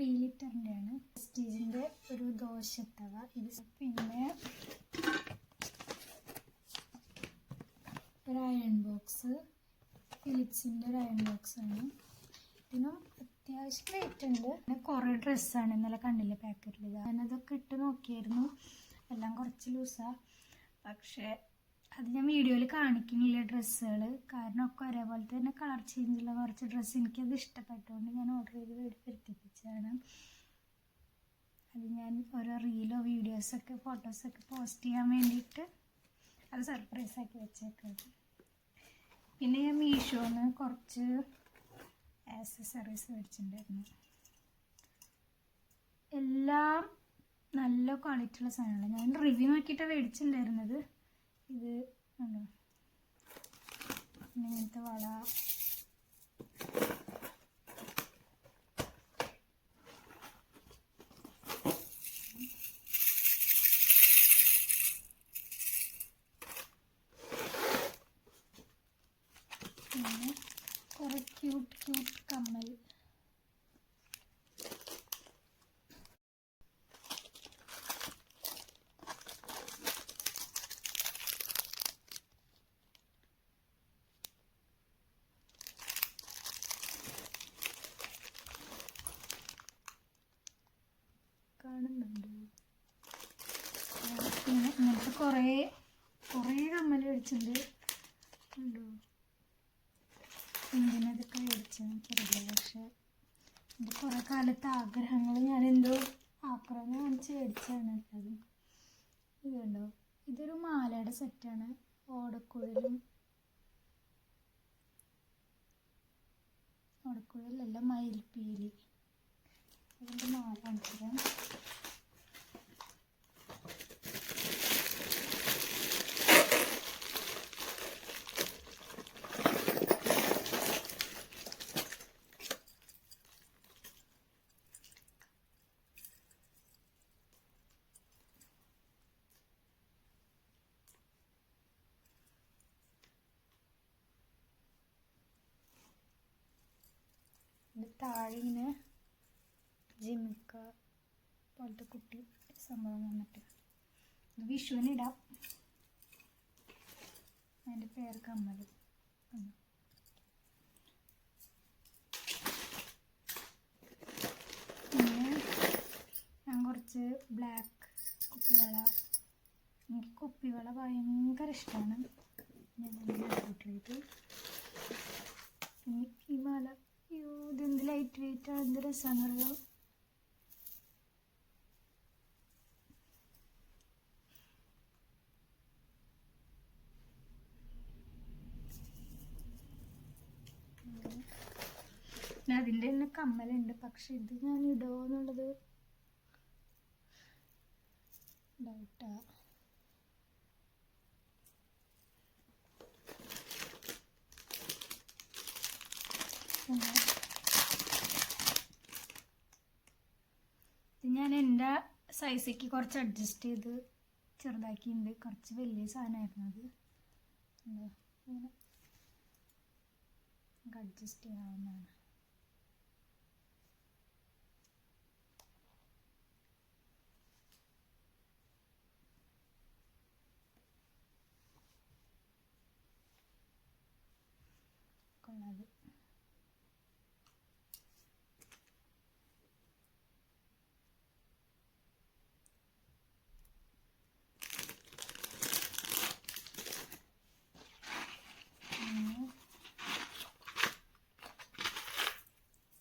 3 ലിറ്ററിൻ്റെ ആണ്. പ്രസ്റ്റീജിൻ്റെ ഒരു ദോശത്തവ. ഇത് പിന്നെ ഒരു അയൺ ബോക്സ്, ഫിലിപ്സിൻ്റെ ഒരു അയൺ ബോക്സാണ്. ഇതിനും അത്യാവശ്യം വെയിറ്റ് ഉണ്ട്. പിന്നെ കുറേ ഡ്രസ്സാണ് ഇന്നലെ കണ്ടില്ലേ പാക്കറ്റിൽ. ഞാനതൊക്കെ ഇട്ട് നോക്കിയായിരുന്നു, എല്ലാം കുറച്ച് ലൂസാണ്. പക്ഷേ അത് ഞാൻ വീഡിയോയിൽ കാണിക്കുന്നില്ല ഡ്രസ്സുകൾ, കാരണം ഒക്കെ ഒരേപോലത്തെ തന്നെ കളർ ചേഞ്ചുള്ള കുറച്ച് ഡ്രസ്സ് എനിക്കത് ഇഷ്ടപ്പെട്ടതുകൊണ്ട് ഞാൻ ഓർഡർ ചെയ്ത് വരുത്തിപ്പിച്ചതാണ്. അത് ഞാൻ ഓരോ റീലോ വീഡിയോസൊക്കെ ഫോട്ടോസൊക്കെ പോസ്റ്റ് ചെയ്യാൻ വേണ്ടിയിട്ട് അത് സർപ്രൈസാക്കി വെച്ചേക്കുന്നത്. പിന്നെ ഞാൻ മീഷോന്ന് കുറച്ച് ആക്സസറീസ് മേടിച്ചിട്ടുണ്ടായിരുന്നു. എല്ലാം നല്ല ക്വാളിറ്റിയുള്ള സാധനമാണ്. ഞാൻ റിവ്യൂ നോക്കിയിട്ടാണ് മേടിച്ചിട്ടുണ്ടായിരുന്നത്. ഇത് ഉണ്ടോ, പിന്നെ ഇങ്ങനത്തെ വള, പിന്നെ കുറേ ക്യൂട്ട് കമ്മൽ. കാണുന്നുണ്ട്. പിന്നെ ഇങ്ങനത്തെ കുറേ കമ്മൽ മേടിച്ചിട്ടുണ്ട്. ഉണ്ടോ, എന്തിനതൊക്കെ മേടിച്ചത് എനിക്കറിയില്ല. പക്ഷെ എൻ്റെ കുറേ കാലത്തെ ആഗ്രഹങ്ങൾ ഞാനെന്തോ ആഗ്രഹം കാണിച്ച് മേടിച്ചാണ് അത്. ഇതുണ്ടോ, ഇതൊരു മാലയുടെ സെറ്റാണ്. ഓടക്കുഴലല്ല, മയിൽപ്പീലി. അതിൻ്റെ മാല കാണിച്ചുതരാം. താഴെ ഇങ്ങനെ ജിമിക്ക പോലത്തെ കുട്ടി സംഭവം വന്നിട്ട് ഇത് വിഷുവിനിടാം. അതിൻ്റെ പേര് കമ്മൽ. പിന്നെ ഞാൻ കുറച്ച് ബ്ലാക്ക് കുപ്പിവള, എനിക്ക് കുപ്പിവള ഭയങ്കര ഇഷ്ടമാണ്. ഞാൻ ഓർഡർ ചെയ്തു. പിന്നെ ഈ മാല, ഇതെന്ത് ലൈറ്റ് വെയിറ്റാണ്, എന്ത് രസമാണെന്നറിയോ. പിന്നെ അതിൻ്റെ തന്നെ കമ്മലുണ്ട്. പക്ഷെ ഇത് ഞാൻ ഇടുമോ എന്നുള്ളത് ഡൗട്ടാ. ഇത് ഞാൻ എൻ്റെ സൈസിക്ക് കുറച്ച് അഡ്ജസ്റ്റ് ചെയ്ത് ചെറുതാക്കിയിട്ടുണ്ട്. കുറച്ച് വലിയ സാധനമായിരുന്നു അത്. എന്താ ഇങ്ങനെ അഡ്ജസ്റ്റ് ചെയ്യാവുന്നതാണ്. കൊള്ളാതെ.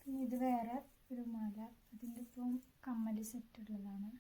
പിന്നെ ഇത് വേറെ ഒരു മാല, അതിൻ്റെ ഇപ്പം കമ്മൽ സെറ്റ് ഉള്ളതാണ്.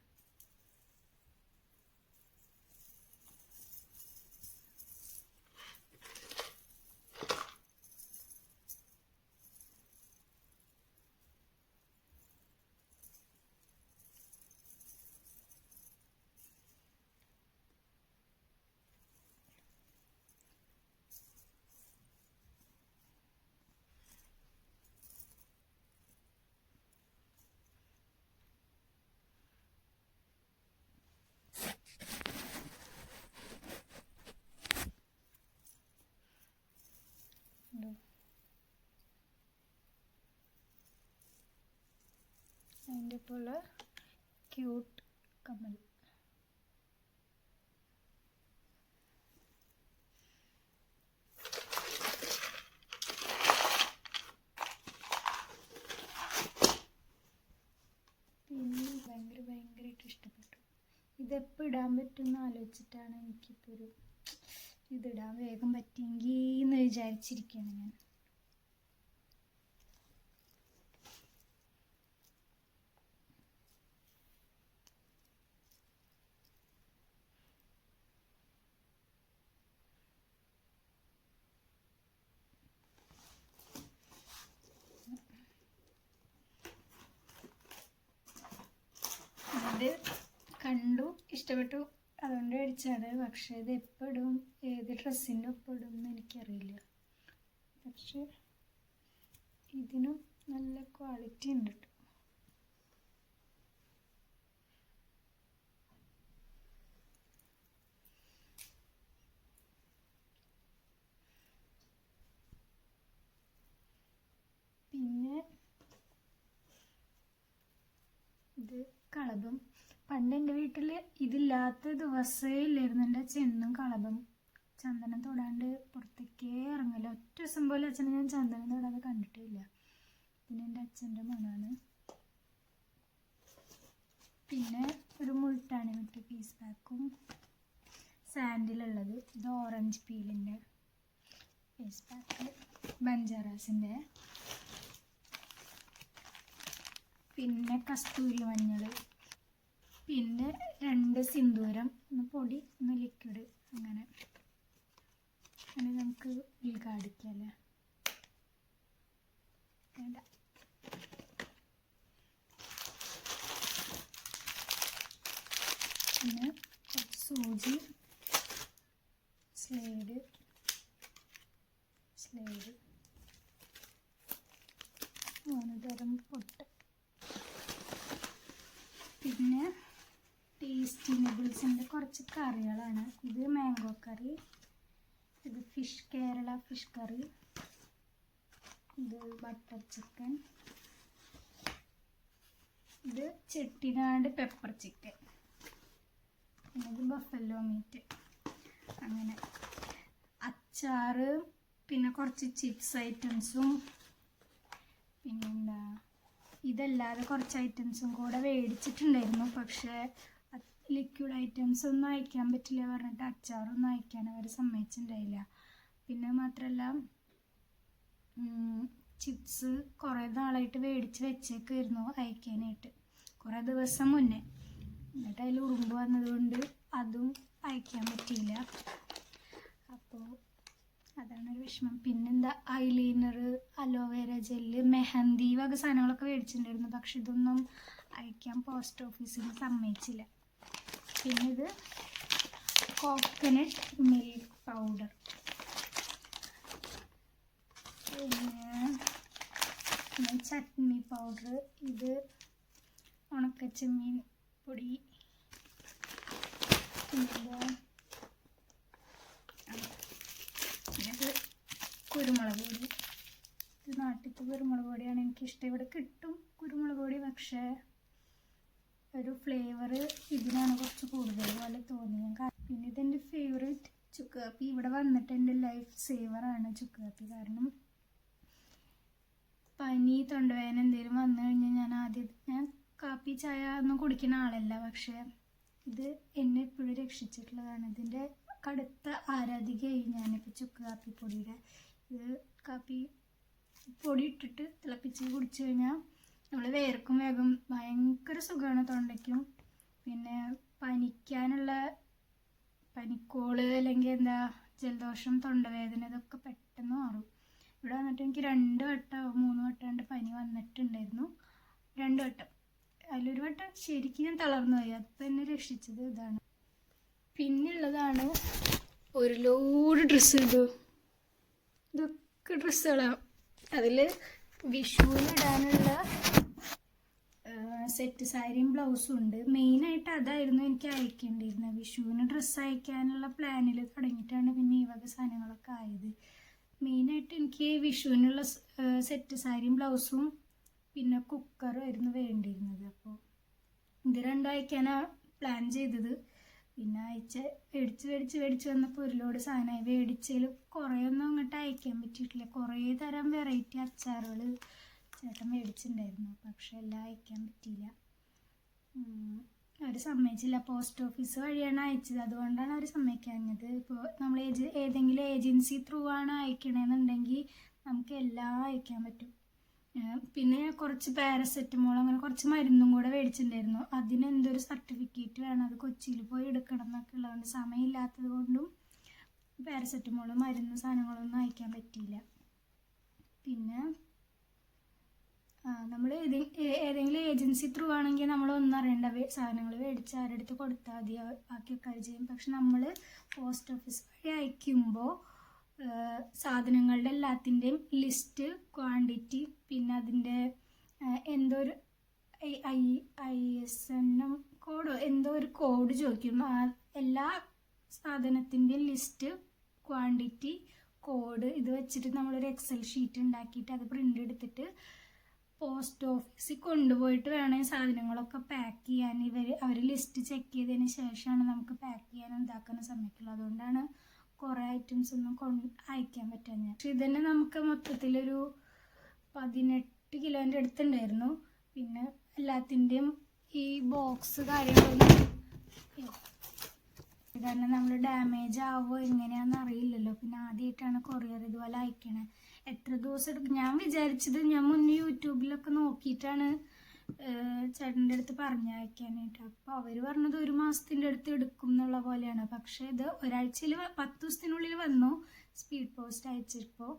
ഇതുപോലെ ക്യൂട്ട് കമ്മൽ. പിന്നെ ഭയങ്കരമായിട്ട് ഇഷ്ടപ്പെട്ടു. ഇതെപ്പോൾ ഇടാൻ പറ്റുമെന്ന് ആലോചിച്ചിട്ടാണ് എനിക്കിപ്പോൾ ഇതിടാൻ വേഗം പറ്റിയെങ്കിൽ എന്ന് വിചാരിച്ചിരിക്കുകയാണ് ഞാൻ. ഇത് കണ്ടു, ഇഷ്ടപ്പെട്ടു, അതുകൊണ്ട് മേടിച്ചാണ്. പക്ഷേ ഇത് എപ്പോഴും ഏത് ഡ്രസ്സിൻ്റെ ഒപ്പം ഇടും എന്ന് എനിക്കറിയില്ല. പക്ഷെ ഇതിനും നല്ല ക്വാളിറ്റി ഉണ്ട്. പിന്നെ ഇത് കളഭം. പണ്ട് എൻ്റെ വീട്ടിൽ ഇതില്ലാത്ത ദിവസമേ ഇല്ലായിരുന്നു. എൻ്റെ അച്ഛനും കളഭം ചന്ദനം തൊടാണ്ട് പുറത്തേക്കേ ഇറങ്ങില്ല. ഒറ്റ ദിവസം പോലെ അച്ഛനെ ഞാൻ ചന്ദനം തൊടാതെ കണ്ടിട്ടില്ല. പിന്നെ എൻ്റെ അച്ഛൻ്റെ മണമാണ്. പിന്നെ ഒരു മുൾട്ടാണി മറ്റേ പീസ് പാക്കും സാൻഡിലുള്ളത്. ഇത് ഓറഞ്ച് പീലിൻ്റെ ഫേസ് പാക്ക്, ബഞ്ചാറാസിൻ്റെ. പിന്നെ കസ്തൂരി മഞ്ഞൾ, പിന്നെ 2 സിന്ദൂരം, ഒന്ന് പൊടി ഒന്ന് ലിക്വിഡ്. അങ്ങനെ നമുക്ക് ഉദ്ഘാടിക്കല്ലേ. വേണ്ട. പിന്നെ കുറച്ച് സൂചി, സ്ലൈഡ് 3 തരം പൊട്ട്. പിന്നെ ടേസ്റ്റി നൂഡിൽസിൻ്റെ കുറച്ച് കറികളാണ്. ഇത് മാംഗോ കറി, ഇത് കേരള ഫിഷ് കറി, ഇത് ബട്ടർ ചിക്കൻ, ഇത് ചെട്ടിനാട് പെപ്പർ ചിക്കൻ, പിന്നെ ഇത് ബഫല്ലോ മീറ്റ്. അങ്ങനെ അച്ചാറ്, പിന്നെ കുറച്ച് ചിപ്സ് ഐറ്റംസും, പിന്നെന്താ ഇതല്ലാതെ കുറച്ച് ഐറ്റംസും കൂടെ മേടിച്ചിട്ടുണ്ടായിരുന്നു. പക്ഷേ ലിക്വിഡ് ഐറ്റംസ് ഒന്നും അയക്കാൻ പറ്റില്ല പറഞ്ഞിട്ട് അച്ചാറൊന്നും അയക്കാൻ അവർ സമ്മതിച്ചിട്ടുണ്ടായില്ല. പിന്നെ മാത്രമല്ല ചിപ്സ് കുറേ നാളായിട്ട് മേടിച്ച് വെച്ചേക്കായിരുന്നു അയക്കാനായിട്ട്, കുറേ ദിവസം മുന്നേ. എന്നിട്ട് അതിൽ ഉറുമ്പ് വന്നതുകൊണ്ട് അതും അയക്കാൻ പറ്റിയില്ല. അപ്പോൾ അതാണൊരു വിഷമം. പിന്നെന്താ ഐലൈനർ, അലോവേര ജെല്ല്, മെഹന്തി വക സാധനങ്ങളൊക്കെ മേടിച്ചിട്ടുണ്ടായിരുന്നു. പക്ഷെ ഇതൊന്നും അയക്കാൻ പോസ്റ്റ് ഓഫീസിൽ സമ്മതിച്ചില്ല. പിന്നെ ഇത് കോക്കനട്ട് മിൽക്ക് പൗഡർ, പിന്നെ ചട്നി പൗഡർ, ഇത് ഉണക്കച്ചെമ്മീൻ പൊടി, പിന്നെ കുരുമുളക് പൊടി. ഇത് നാട്ടിലത്തെ കുരുമുളക് പൊടിയാണ് എനിക്കിഷ്ടം. ഇവിടെ കിട്ടും കുരുമുളക് പൊടി, പക്ഷേ ഒരു ഫ്ലേവർ ഇതിനാണ് കുറച്ച് കൂടുതൽ പോലെ തോന്നി. പിന്നെ ഇതെൻ്റെ ഫേവറേറ്റ് ചുക്ക് കാപ്പി. ഇവിടെ വന്നിട്ട് എൻ്റെ ലൈഫ് സേവറാണ് ചുക്ക് കാപ്പി. കാരണം പനി, തൊണ്ടവേദന എന്തെങ്കിലും വന്നു കഴിഞ്ഞാൽ ഞാൻ കാപ്പി ചായ ഒന്നും കുടിക്കുന്ന ആളല്ല. പക്ഷേ ഇത് എന്നെ എപ്പോഴും രക്ഷിച്ചിട്ടുള്ളതാണ്. ഇതിൻ്റെ കടുത്ത ആരാധികയായി ഞാനിപ്പോൾ ചുക്ക് കാപ്പിപ്പൊടിയുടെ. ഇത് കാപ്പി പൊടി ഇട്ടിട്ട് തിളപ്പിച്ച് കുടിച്ചു കഴിഞ്ഞാൽ നമ്മൾ വേർക്കും വേഗം. ഭയങ്കര സുഖമാണ് തൊണ്ടയ്ക്കും. പിന്നെ പനിക്കോള് അല്ലെങ്കിൽ ജലദോഷം, തൊണ്ടവേദന ഇതൊക്കെ പെട്ടെന്ന് മാറും. ഇവിടെ വന്നിട്ട് എനിക്ക് 2 വട്ടം 3 വട്ടം പനി വന്നിട്ടുണ്ടായിരുന്നു. 2 വട്ടം. അതിലൊരു വട്ടം ശരിക്കും ഞാൻ തളർന്നു പോയി. അപ്പം എന്നെ രക്ഷിച്ചത് ഇതാണ്. പിന്നുള്ളതാണ് ഒരു ലോഡ് ഡ്രസ്സ്. ഇതൊക്കെ ഡ്രസ്സുകളാണ്. അതിൽ വിഷുവിനിടാനുള്ള സെറ്റ് സാരിയും ബ്ലൗസും ഉണ്ട്. മെയിനായിട്ട് അതായിരുന്നു എനിക്ക് അയക്കേണ്ടിയിരുന്നത്. വിഷുവിന് ഡ്രസ്സ് അയക്കാനുള്ള പ്ലാനിൽ തുടങ്ങിയിട്ടാണ് പിന്നെ ഈ വക സാധനങ്ങളൊക്കെ ആയത്. മെയിനായിട്ട് എനിക്ക് വിഷുവിനുള്ള സെറ്റ് സാരിയും ബ്ലൗസും പിന്നെ കുക്കറും ആയിരുന്നു വേണ്ടിയിരുന്നത്. അപ്പോൾ ഇത് രണ്ടും അയക്കാനാണ് പ്ലാൻ ചെയ്തത്. പിന്നെ മേടിച്ച് വന്നപ്പോൾ ഒരു ലോഡ് സാധനമായി. മേടിച്ചതിൽ കുറേയൊന്നും അങ്ങോട്ട് അയക്കാൻ പറ്റിയിട്ടില്ല. കുറേ തരം വെറൈറ്റി അച്ചാറുകൾ ചേട്ടൻ മേടിച്ചിട്ടുണ്ടായിരുന്നു, പക്ഷെ എല്ലാം അയക്കാൻ പറ്റിയില്ല. അവർ സമ്മതിച്ചില്ല. പോസ്റ്റ് ഓഫീസ് വഴിയാണ് അയച്ചത്, അതുകൊണ്ടാണ് അവർ സമ്മതിക്കാഞ്ഞത്. ഇപ്പോൾ നമ്മൾ ഏതെങ്കിലും ഏജൻസി ത്രൂ ആണ് അയക്കണമെന്നുണ്ടെങ്കിൽ നമുക്ക് എല്ലാം അയക്കാൻ പറ്റും. പിന്നെ കുറച്ച് പാരസെറ്റമോൾ അങ്ങനെ കുറച്ച് മരുന്നും കൂടെ മേടിച്ചിട്ടുണ്ടായിരുന്നു. അതിന് എന്തൊരു സർട്ടിഫിക്കറ്റ് വേണം, അത് കൊച്ചിയിൽ പോയി എടുക്കണം എന്നൊക്കെ ഉള്ളതുകൊണ്ട് സമയമില്ലാത്തത് കൊണ്ടും പാരസെറ്റമോളും മരുന്നും സാധനങ്ങളൊന്നും അയക്കാൻ പറ്റിയില്ല. പിന്നെ നമ്മൾ ഏതെങ്കിലും ഏജൻസി ത്രൂ ആണെങ്കിൽ നമ്മളൊന്നും അറിയേണ്ട, സാധനങ്ങൾ മേടിച്ച് ആരുടെ അടുത്ത് കൊടുത്താൽ മതി, ബാക്കിയൊക്കെ അത് ചെയ്യും. പക്ഷെ നമ്മൾ പോസ്റ്റ് ഓഫീസ് വഴി അയക്കുമ്പോൾ സാധനങ്ങളുടെ എല്ലാത്തിൻ്റെയും ലിസ്റ്റ്, ക്വാണ്ടിറ്റി, പിന്നെ അതിൻ്റെ എന്തോ ഒരു ISN കോഡോ എന്തോ ഒരു കോഡ് ചോദിക്കും. എല്ലാ സാധനത്തിൻ്റെയും ലിസ്റ്റ്, ക്വാണ്ടിറ്റി, കോഡ് ഇത് വെച്ചിട്ട് നമ്മളൊരു എക്സൽ ഷീറ്റ് ഉണ്ടാക്കിയിട്ട് അത് പ്രിൻ്റ് എടുത്തിട്ട് പോസ്റ്റ് ഓഫീസിൽ കൊണ്ടുപോയിട്ട് വേണം സാധനങ്ങളൊക്കെ പാക്ക് ചെയ്യാൻ. അവർ ലിസ്റ്റ് ചെക്ക് ചെയ്തതിന് ശേഷമാണ് നമുക്ക് പാക്ക് ചെയ്യാനും ഇതാക്കാനും സമ്മതിക്കുള്ളൂ. അതുകൊണ്ടാണ് കുറേ ഐറ്റംസ് ഒന്നും അയക്കാൻ പറ്റാഞ്ഞ. പക്ഷെ ഇതന്നെ നമുക്ക് മൊത്തത്തിലൊരു 18 കിലോൻ്റെ അടുത്തുണ്ടായിരുന്നു. പിന്നെ എല്ലാത്തിൻ്റെയും ഈ ബോക്സ് കാര്യങ്ങളൊന്നും കാരണം നമ്മൾ ഡാമേജ് ആവുമോ എങ്ങനെയാണെന്ന് അറിയില്ലല്ലോ. പിന്നെ ആദ്യമായിട്ടാണ് കൊറിയർ ഇതുപോലെ അയക്കണേ. എത്ര ദിവസം എടുക്കും ഞാൻ വിചാരിച്ചത്, ഞാൻ മുന്നേ യൂട്യൂബിലൊക്കെ നോക്കിയിട്ടാണ് ചേട്ടൻ്റെ അടുത്ത് പറഞ്ഞയക്കാനായിട്ട്. അപ്പോൾ അവർ പറഞ്ഞത് 1 മാസത്തിൻ്റെ അടുത്ത് എടുക്കും എന്നുള്ള പോലെയാണ്. പക്ഷേ ഇത് ഒരാഴ്ചയിൽ 10 ദിവസത്തിനുള്ളിൽ വന്നു സ്പീഡ് പോസ്റ്റ് അയച്ചപ്പോൾ.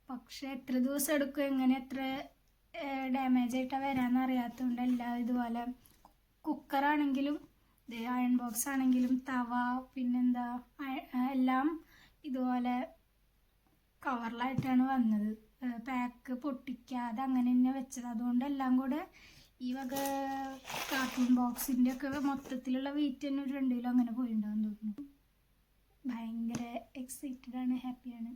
പക്ഷേ എത്ര ദിവസം എടുക്കും, എങ്ങനെ എത്ര ഡാമേജ് ആയിട്ടാണ് വരാമെന്ന് അറിയാത്തതുകൊണ്ട് എല്ലാം ഇതുപോലെ കുക്കറാണെങ്കിലും അയൺ ബോക്സ് ആണെങ്കിലും തവ പിന്നെന്താ എല്ലാം ഇതുപോലെ കവറിലായിട്ടാണ് വന്നത്. പാക്ക് പൊട്ടിക്കാതെ അങ്ങനെ തന്നെ വെച്ചത്. അതുകൊണ്ട് എല്ലാം കൂടെ ഈ വക കാർട്ടൂൺ ബോക്സിൻ്റെ ഒക്കെ മൊത്തത്തിലുള്ള വെയിറ്റ് തന്നെ ഒരു 2 കിലോ അങ്ങനെ പോയിട്ടുണ്ടാവും തോന്നുന്നു. ഭയങ്കര എക്സൈറ്റഡ് ആണ്, ഹാപ്പിയാണ്.